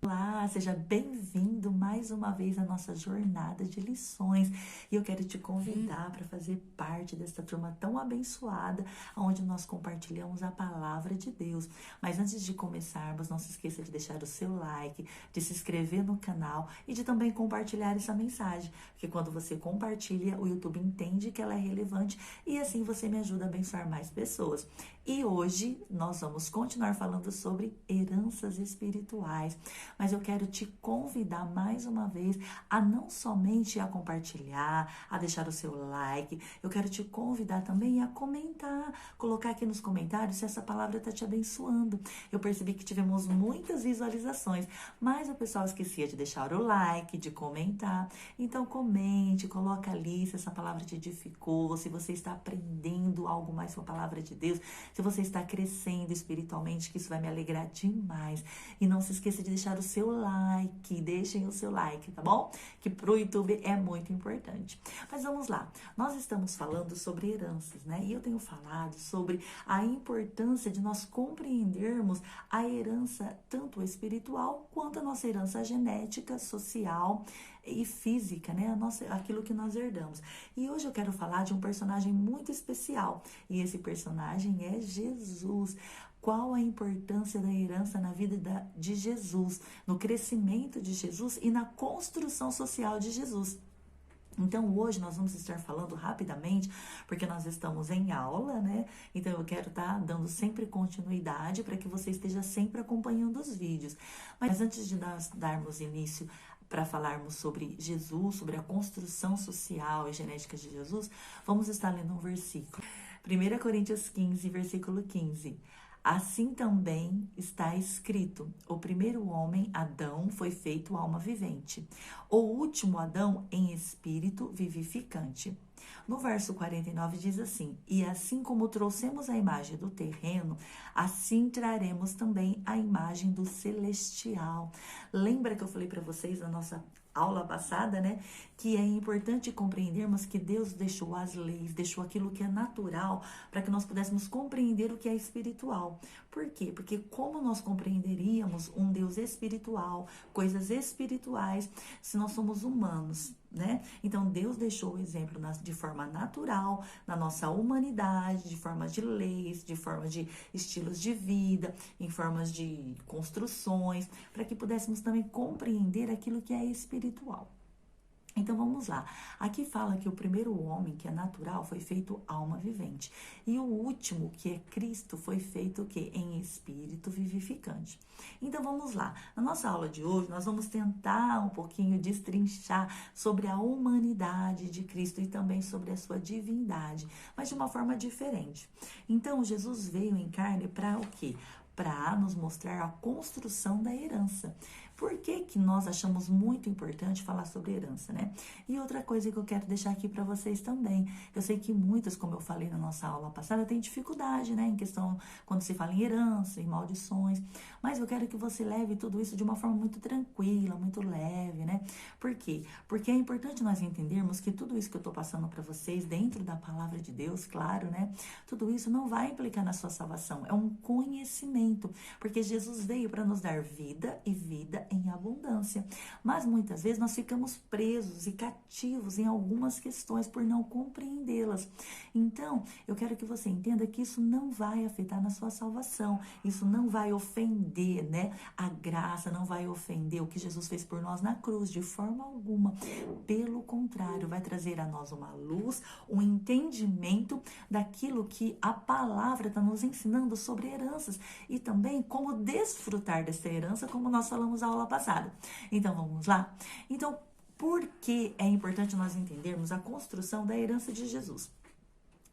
Olá, seja bem-vindo mais uma vez à nossa jornada de lições. E eu quero te convidar para fazer parte desta turma tão abençoada, onde nós compartilhamos a palavra de Deus. Mas antes de começarmos, não se esqueça de deixar o seu like, de se inscrever no canal e de também compartilhar essa mensagem. Porque quando você compartilha, o YouTube entende que ela é relevante e assim você me ajuda a abençoar mais pessoas. E hoje nós vamos continuar falando sobre heranças espirituais. Mas eu quero te convidar mais uma vez a não somente a compartilhar, a deixar o seu like, eu quero te convidar também a comentar, colocar aqui nos comentários se essa palavra está te abençoando. Eu percebi que tivemos muitas visualizações, mas o pessoal esquecia de deixar o like, de comentar. Então comente, coloca ali se essa palavra te edificou, se você está aprendendo algo mais com a palavra de Deus, se você está crescendo espiritualmente, que isso vai me alegrar demais. E não se esqueça de deixar o seu like, deixem o seu like, tá bom? Que pro YouTube é muito importante. Mas vamos lá, nós estamos falando sobre heranças, né? E eu tenho falado sobre a importância de nós compreendermos a herança tanto espiritual quanto a nossa herança genética, social e física, né? Aquilo que nós herdamos. E hoje eu quero falar de um personagem muito especial. E esse personagem é Jesus. Qual a importância da herança na vida de Jesus, no crescimento de Jesus e na construção social de Jesus? Então, hoje nós vamos estar falando rapidamente, porque nós estamos em aula, né? Então, eu quero estar dando sempre continuidade para que você esteja sempre acompanhando os vídeos. Mas antes de nós darmos início para falarmos sobre Jesus, sobre a construção social e genética de Jesus, vamos estar lendo um versículo. 1 Coríntios 15, versículo 15. Assim também está escrito: o primeiro homem, Adão, foi feito alma vivente. O último Adão, em espírito vivificante. No verso 49 diz assim: e assim como trouxemos a imagem do terreno, assim traremos também a imagem do celestial. Lembra que eu falei para vocês na nossa aula passada, né? Que é importante compreendermos que Deus deixou as leis, deixou aquilo que é natural para que nós pudéssemos compreender o que é espiritual. Por quê? Porque como nós compreenderíamos um Deus espiritual, coisas espirituais, se nós somos humanos, né? Então Deus deixou o exemplo de forma natural, na nossa humanidade, de forma de leis, de forma de estilos de vida, em formas de construções, para que pudéssemos também compreender aquilo que é espiritual. Então vamos lá, aqui fala que o primeiro homem, que é natural, foi feito alma vivente. E o último, que é Cristo, foi feito o quê? Em espírito vivificante. Então vamos lá, na nossa aula de hoje nós vamos tentar um pouquinho destrinchar sobre a humanidade de Cristo e também sobre a sua divindade, mas de uma forma diferente. Então Jesus veio em carne para o quê? Para nos mostrar a construção da herança. Por que nós achamos muito importante falar sobre herança, né? E outra coisa que eu quero deixar aqui para vocês também. Eu sei que muitas, como eu falei na nossa aula passada, têm dificuldade, né? Em questão, quando se fala em herança, em maldições. Mas eu quero que você leve tudo isso de uma forma muito tranquila, muito leve, né? Por quê? Porque é importante nós entendermos que tudo isso que eu tô passando para vocês, dentro da palavra de Deus, claro, né? Tudo isso não vai implicar na sua salvação. É um conhecimento. Porque Jesus veio para nos dar vida e vida em abundância. Mas muitas vezes nós ficamos presos e cativos em algumas questões por não compreendê-las. Então, eu quero que você entenda que isso não vai afetar na sua salvação. Isso não vai ofender, né? A graça não vai ofender o que Jesus fez por nós na cruz, de forma alguma. Pelo contrário, vai trazer a nós uma luz, um entendimento daquilo que a palavra está nos ensinando sobre heranças e também como desfrutar dessa herança, como nós falamos na aula passada. Então, vamos lá? Então, por que é importante nós entendermos a construção da herança de Jesus?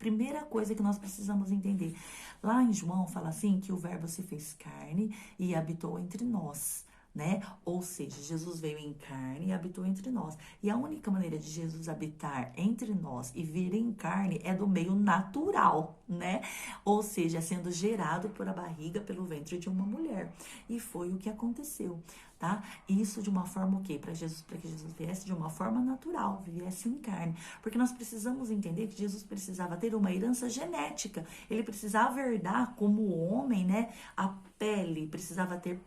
Primeira coisa que nós precisamos entender. Lá em João fala assim, que o verbo se fez carne e habitou entre nós, né? Ou seja, Jesus veio em carne e habitou entre nós. E a única maneira de Jesus habitar entre nós e vir em carne é do meio natural, né? Ou seja, sendo gerado por a barriga, pelo ventre de uma mulher. E foi o que aconteceu. tá? Isso de uma forma o quê? Para que Jesus viesse de uma forma natural, viesse em carne. Porque nós precisamos entender que Jesus precisava ter uma herança genética. Ele precisava herdar como homem, né? A pele, precisava ter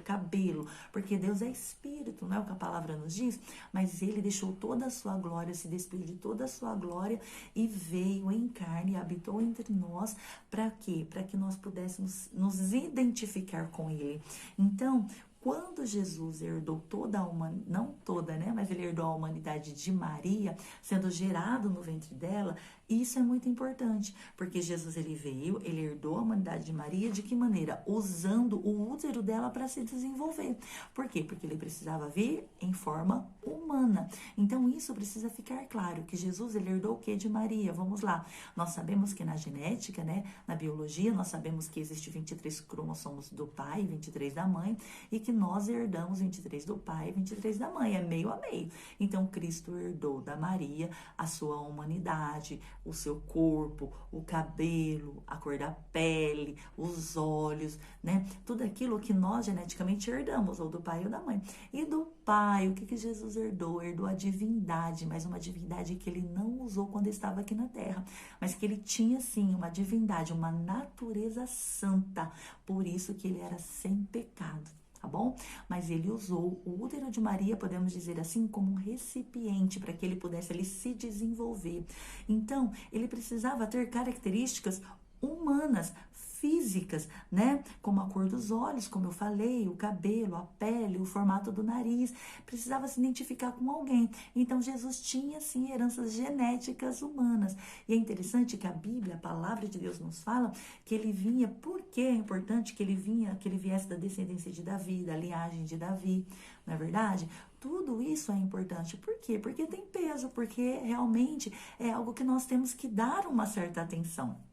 cabelo, porque Deus é espírito, não é o que a palavra nos diz? Mas ele deixou toda a sua glória, se despiu de toda a sua glória e veio em carne, habitou entre nós, para quê? Para que nós pudéssemos nos identificar com ele. Então, quando Jesus herdou toda a humanidade, não toda, né? Mas ele herdou a humanidade de Maria, sendo gerado no ventre dela, isso é muito importante, porque Jesus ele veio, ele herdou a humanidade de Maria, de que maneira? Usando o útero dela para se desenvolver. Por quê? Porque ele precisava vir em forma humana. Então isso precisa ficar claro, que Jesus ele herdou o que de Maria? Vamos lá. Nós sabemos que na genética, né, na biologia, nós sabemos que existe 23 cromossomos do pai, 23 da mãe, e que nós herdamos 23 do pai e 23 da mãe, é meio a meio. Então Cristo herdou da Maria a sua humanidade, o seu corpo, o cabelo, a cor da pele, os olhos, né? Tudo aquilo que nós geneticamente herdamos, ou do pai ou da mãe. E do pai, o que Jesus herdou? Herdou a divindade, mas uma divindade que ele não usou quando estava aqui na terra, mas que ele tinha sim uma divindade, uma natureza santa, por isso que ele era sem pecado. Tá bom? Mas ele usou o útero de Maria, podemos dizer assim, como um recipiente para que ele pudesse ali se desenvolver. Então, ele precisava ter características humanas, físicas, né? Como a cor dos olhos, como eu falei, o cabelo, a pele, o formato do nariz. Precisava se identificar com alguém. Então, Jesus tinha, sim, heranças genéticas humanas. E é interessante que a Bíblia, a palavra de Deus nos fala que ele vinha, porque é importante que ele viesse da descendência de Davi, da linhagem de Davi, não é verdade? Tudo isso é importante. Por quê? Porque tem peso, porque realmente é algo que nós temos que dar uma certa atenção.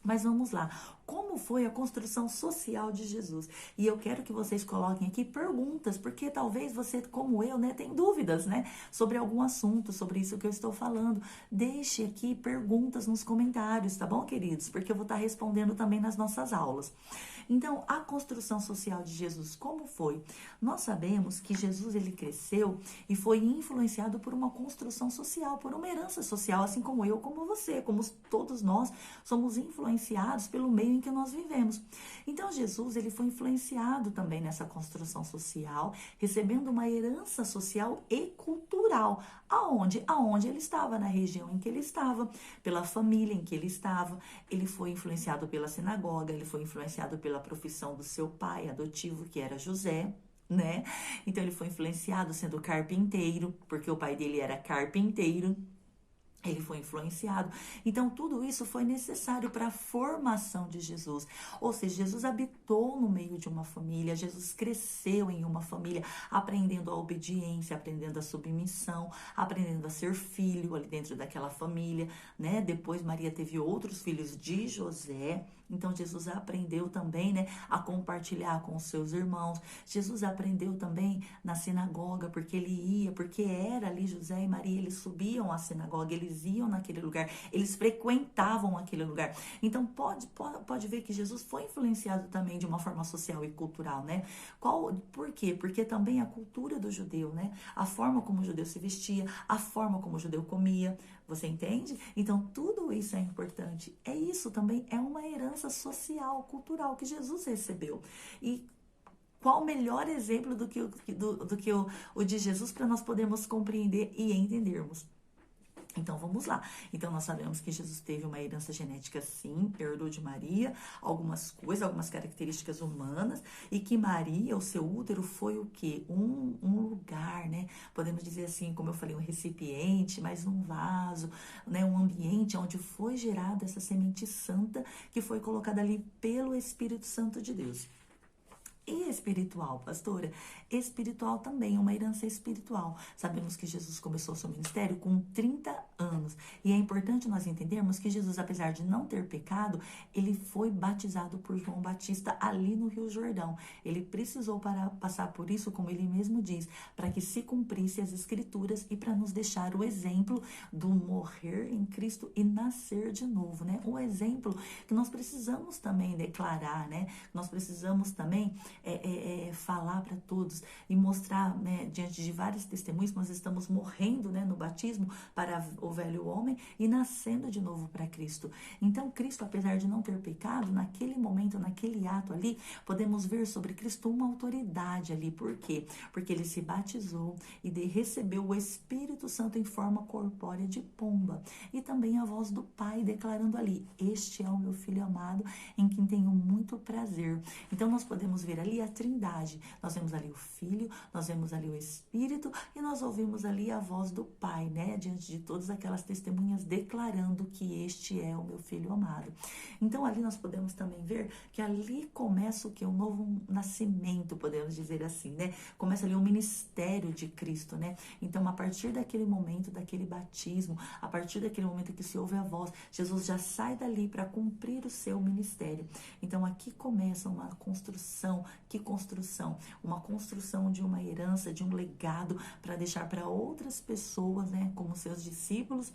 Mas vamos lá, como foi a construção social de Jesus? E eu quero que vocês coloquem aqui perguntas, porque talvez você, como eu, né, tem dúvidas, né, sobre algum assunto, sobre isso que eu estou falando. Deixe aqui perguntas nos comentários, tá bom, queridos? Porque eu vou estar respondendo também nas nossas aulas. Então, a construção social de Jesus, como foi? Nós sabemos que Jesus, ele cresceu e foi influenciado por uma construção social, por uma herança social, assim como eu, como você, como todos nós somos influenciados pelo meio em que nós vivemos. Então, Jesus, ele foi influenciado também nessa construção social, recebendo uma herança social e cultural. Aonde? Aonde ele estava, na região em que ele estava, pela família em que ele estava. Ele foi influenciado pela sinagoga, ele foi influenciado pela profissão do seu pai adotivo, que era José, né? Então ele foi influenciado sendo carpinteiro, porque o pai dele era carpinteiro. Ele foi influenciado. Então, tudo isso foi necessário para a formação de Jesus. Ou seja, Jesus habitou no meio de uma família, Jesus cresceu em uma família, aprendendo a obediência, aprendendo a submissão, aprendendo a ser filho ali dentro daquela família, né? Depois, Maria teve outros filhos de José. Então, Jesus aprendeu também, né, a compartilhar com os seus irmãos. Jesus aprendeu também na sinagoga, porque ele ia, porque era ali José e Maria, eles subiam à sinagoga, eles iam naquele lugar, eles frequentavam aquele lugar. Então, pode ver que Jesus foi influenciado também de uma forma social e cultural, né? Por quê? Porque também a cultura do judeu, né? A forma como o judeu se vestia, a forma como o judeu comia, você entende? Então, tudo isso é importante. Isso também é uma herança social, cultural que Jesus recebeu. E qual melhor exemplo do que o de Jesus para nós podermos compreender e entendermos? Então, vamos lá. Então, nós sabemos que Jesus teve uma herança genética, sim, herdou de Maria, algumas coisas, algumas características humanas, e que Maria, o seu útero, foi o quê? Um lugar, né? Podemos dizer assim, como eu falei, um recipiente, mas um vaso, né? Um ambiente onde foi gerada essa semente santa que foi colocada ali pelo Espírito Santo de Deus. E espiritual, pastora? Espiritual também, uma herança espiritual. Sabemos que Jesus começou seu ministério com 30 anos. E é importante nós entendermos que Jesus, apesar de não ter pecado, ele foi batizado por João Batista ali no Rio Jordão. Ele precisou passar por isso, como ele mesmo diz, para que se cumprisse as Escrituras e para nos deixar o exemplo do morrer em Cristo e nascer de novo, né? Um exemplo que nós precisamos também declarar, né? Nós precisamos também falar para todos e mostrar, né, diante de vários testemunhos, nós estamos morrendo, né, no batismo para o velho homem e nascendo de novo para Cristo. Então, Cristo, apesar de não ter pecado, naquele momento, naquele ato ali, podemos ver sobre Cristo uma autoridade ali. Por quê? Porque ele se batizou e recebeu o Espírito Santo em forma corpórea de pomba. E também a voz do Pai declarando ali: este é o meu Filho amado, em quem tenho muito prazer. Então, nós podemos ver ali a Trindade. Nós vemos ali o Filho, nós vemos ali o Espírito e nós ouvimos ali a voz do Pai, né? Diante de todas aquelas testemunhas declarando que este é o meu Filho amado. Então ali nós podemos também ver que ali começa o que? Um novo nascimento, podemos dizer assim, né? Começa ali o ministério de Cristo, né? Então a partir daquele momento, daquele batismo, a partir daquele momento que se ouve a voz, Jesus já sai dali para cumprir o seu ministério. Então aqui começa uma construção. Que construção? Uma construção de uma herança, de um legado para deixar para outras pessoas, né, como seus discípulos,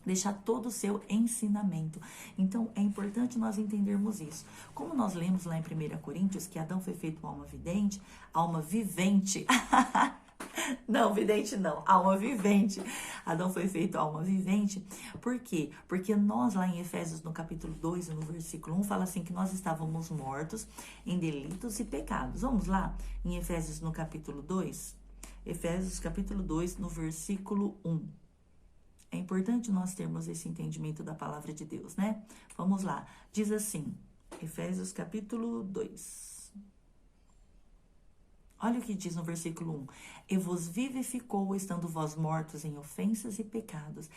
deixar todo o seu ensinamento. Então, é importante nós entendermos isso. Como nós lemos lá em 1 Coríntios, que Adão foi feito alma vidente, alma vivente. Não, vidente não, alma vivente. Adão foi feito alma vivente. Por quê? Porque nós lá em Efésios, no capítulo 2, no versículo 1, fala assim que nós estávamos mortos em delitos e pecados. Vamos lá? Em Efésios, no capítulo 2. Efésios, capítulo 2, no versículo 1. É importante nós termos esse entendimento da palavra de Deus, né? Vamos lá. Diz assim, Efésios capítulo 2. Olha o que diz no versículo 1. E vos vivificou, estando vós mortos em ofensas e pecados.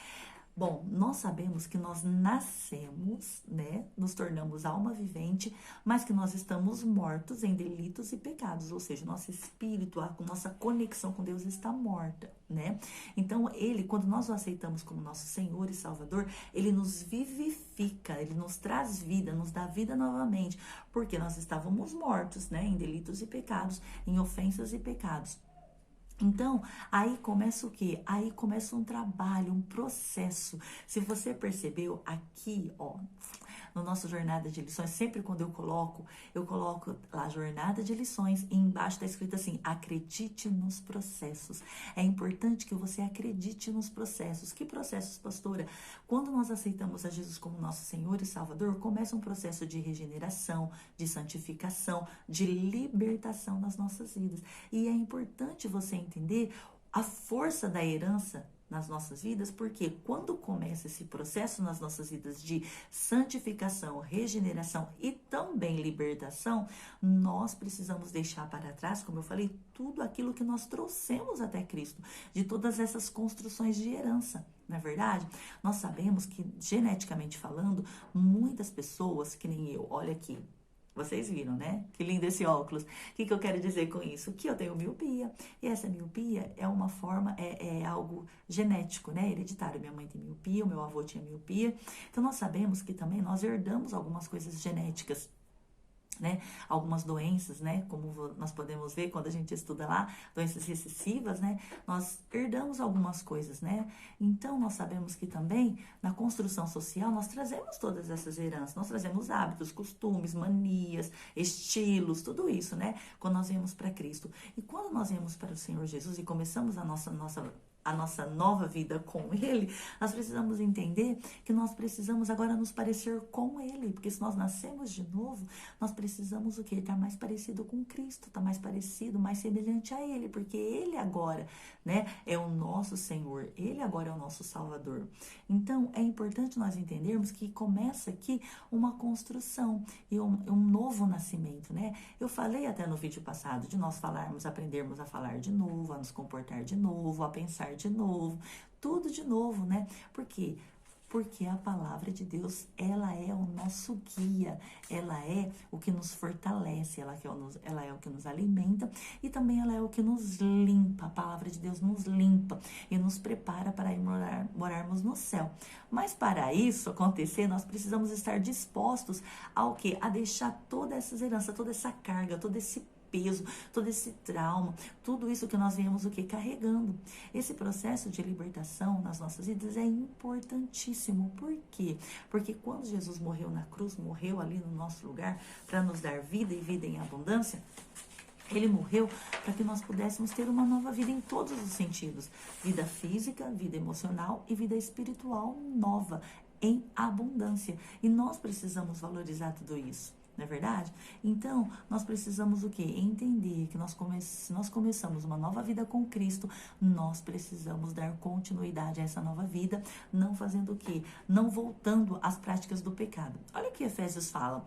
Bom, nós sabemos que nós nascemos, né, nos tornamos alma vivente, mas que nós estamos mortos em delitos e pecados, ou seja, nosso espírito, a nossa conexão com Deus está morta, né? Então, ele, quando nós o aceitamos como nosso Senhor e Salvador, ele nos vivifica, ele nos traz vida, nos dá vida novamente, porque nós estávamos mortos, né, em delitos e pecados, em ofensas e pecados. Então, aí começa o quê? Aí começa um trabalho, um processo. Se você percebeu aqui, ó, no nosso Jornada de Lições, sempre quando eu coloco lá Jornada de Lições e embaixo está escrito assim, acredite nos processos. É importante que você acredite nos processos. Que processos, pastora? Quando nós aceitamos a Jesus como nosso Senhor e Salvador, começa um processo de regeneração, de santificação, de libertação nas nossas vidas. E é importante você entender a força da herança nas nossas vidas, porque quando começa esse processo nas nossas vidas de santificação, regeneração e também libertação, nós precisamos deixar para trás, como eu falei, tudo aquilo que nós trouxemos até Cristo, de todas essas construções de herança. Não é verdade? Nós sabemos que, geneticamente falando, muitas pessoas, que nem eu, olha aqui, vocês viram, né? Que lindo esse óculos. O que eu quero dizer com isso? Que eu tenho miopia. E essa miopia é uma forma, é algo genético, né? Hereditário. Minha mãe tem miopia, o meu avô tinha miopia. Então, nós sabemos que também nós herdamos algumas coisas genéticas, né? Algumas doenças, né? Como nós podemos ver quando a gente estuda lá, doenças recessivas, né? Nós herdamos algumas coisas, né? Então, nós sabemos que também na construção social nós trazemos todas essas heranças, nós trazemos hábitos, costumes, manias, estilos, tudo isso, né? Quando nós viemos para Cristo. E quando nós viemos para o Senhor Jesus e começamos a nossa nova vida com Ele, nós precisamos entender que nós precisamos agora nos parecer com Ele, porque se nós nascemos de novo, nós precisamos o quê? Estar mais parecido com Cristo, estar mais parecido, mais semelhante a Ele, porque Ele agora, né, é o nosso Senhor, Ele agora é o nosso Salvador. Então, é importante nós entendermos que começa aqui uma construção e um novo nascimento, né? Eu falei até no vídeo passado de nós aprendermos a falar de novo, a nos comportar de novo, a pensar de novo, tudo de novo, né? Porque Porque a palavra de Deus, ela é o nosso guia, ela é o que nos fortalece, ela é o que nos alimenta e também ela é o que nos limpa. A palavra de Deus nos limpa e nos prepara para ir morarmos no céu. Mas para isso acontecer, nós precisamos estar dispostos ao quê? A deixar toda essa herança, toda essa carga, todo esse peso, todo esse trauma, tudo isso que nós viemos o que? Carregando. Esse processo de libertação nas nossas vidas é importantíssimo. Por quê? Porque quando Jesus morreu na cruz, morreu ali no nosso lugar para nos dar vida e vida em abundância, ele morreu para que nós pudéssemos ter uma nova vida em todos os sentidos. Vida física, vida emocional e vida espiritual nova, em abundância. E nós precisamos valorizar tudo isso. Não é verdade? Então, nós precisamos o quê? Entender que se nós começamos uma nova vida com Cristo, nós precisamos dar continuidade a essa nova vida, não fazendo o quê? Não voltando às práticas do pecado. Olha o que Efésios fala.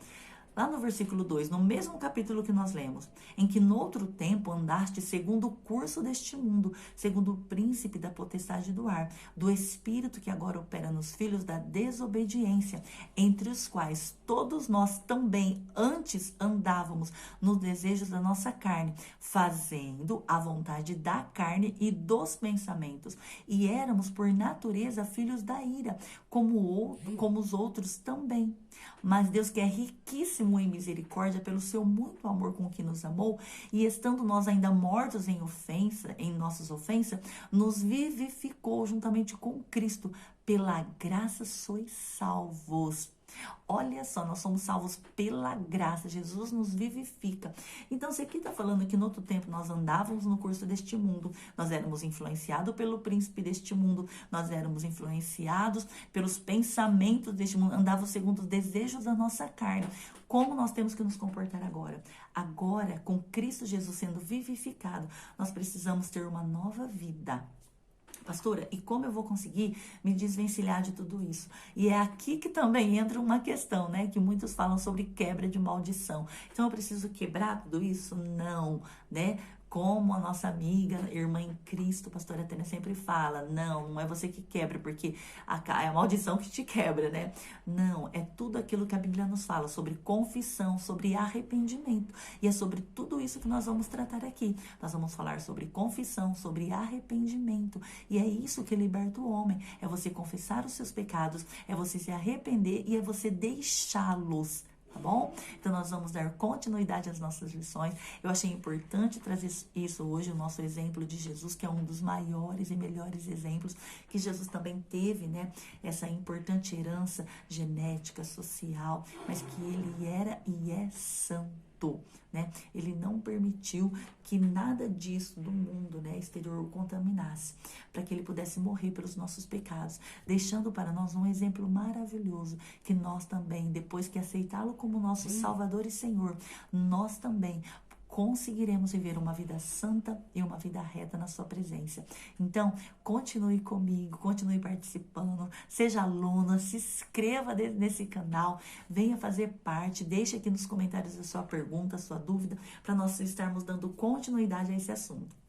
Lá no versículo 2, no mesmo capítulo que nós lemos, em que no outro tempo andaste segundo o curso deste mundo, segundo o príncipe da potestade do ar, do espírito que agora opera nos filhos da desobediência, entre os quais todos nós também antes andávamos nos desejos da nossa carne, fazendo a vontade da carne e dos pensamentos, e éramos por natureza filhos da ira, como os outros também. Mas Deus, que é riquíssimo em misericórdia, pelo seu muito amor com que nos amou, e estando nós ainda mortos em nossas ofensas, nos vivificou juntamente com Cristo. Pela graça sois salvos. Olha só, nós somos salvos pela graça, Jesus nos vivifica. Então, se aqui está falando que no outro tempo nós andávamos no curso deste mundo, nós éramos influenciados pelo príncipe deste mundo, nós éramos influenciados pelos pensamentos deste mundo, andávamos segundo os desejos da nossa carne. Como nós temos que nos comportar agora? Agora, com Cristo Jesus sendo vivificado, nós precisamos ter uma nova vida. Pastora, e como eu vou conseguir me desvencilhar de tudo isso? E é aqui que também entra uma questão, né? Que muitos falam sobre quebra de maldição. Então, eu preciso quebrar tudo isso? Não, né? Como a nossa amiga, irmã em Cristo, pastora Tânia sempre fala, não é você que quebra, porque é a maldição que te quebra, né? Não, é tudo aquilo que a Bíblia nos fala, sobre confissão, sobre arrependimento. E é sobre tudo isso que nós vamos tratar aqui. Nós vamos falar sobre confissão, sobre arrependimento. E é isso que liberta o homem. É você confessar os seus pecados, é você se arrepender e é você deixá-los. Tá bom? Então, nós vamos dar continuidade às nossas lições. Eu achei importante trazer isso hoje, o nosso exemplo de Jesus, que é um dos maiores e melhores exemplos, que Jesus também teve, né? Essa importante herança genética, social, mas que ele era e é santo, né? Ele não permitiu que nada disso do mundo, né, exterior o contaminasse, para que ele pudesse morrer pelos nossos pecados, deixando para nós um exemplo maravilhoso, que nós também, depois que aceitá-lo como nosso Salvador e Senhor, nós também conseguiremos viver uma vida santa e uma vida reta na sua presença. Então, continue comigo, continue participando, seja aluno, se inscreva nesse canal, venha fazer parte, deixe aqui nos comentários a sua pergunta, a sua dúvida, para nós estarmos dando continuidade a esse assunto.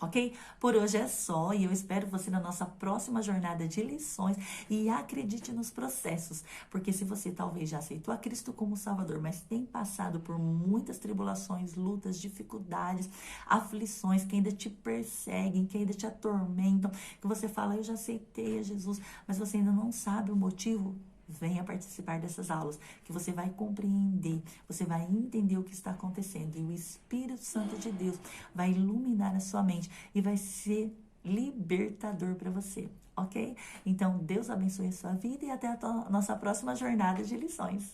Ok? Por hoje é só e eu espero você na nossa próxima jornada de lições e acredite nos processos, porque se você talvez já aceitou a Cristo como Salvador, mas tem passado por muitas tribulações, lutas, dificuldades, aflições que ainda te perseguem, que ainda te atormentam, que você fala, eu já aceitei a Jesus, mas você ainda não sabe o motivo, venha participar dessas aulas, que você vai compreender, você vai entender o que está acontecendo. E o Espírito Santo de Deus vai iluminar a sua mente e vai ser libertador para você, ok? Então, Deus abençoe a sua vida e até a nossa próxima jornada de lições.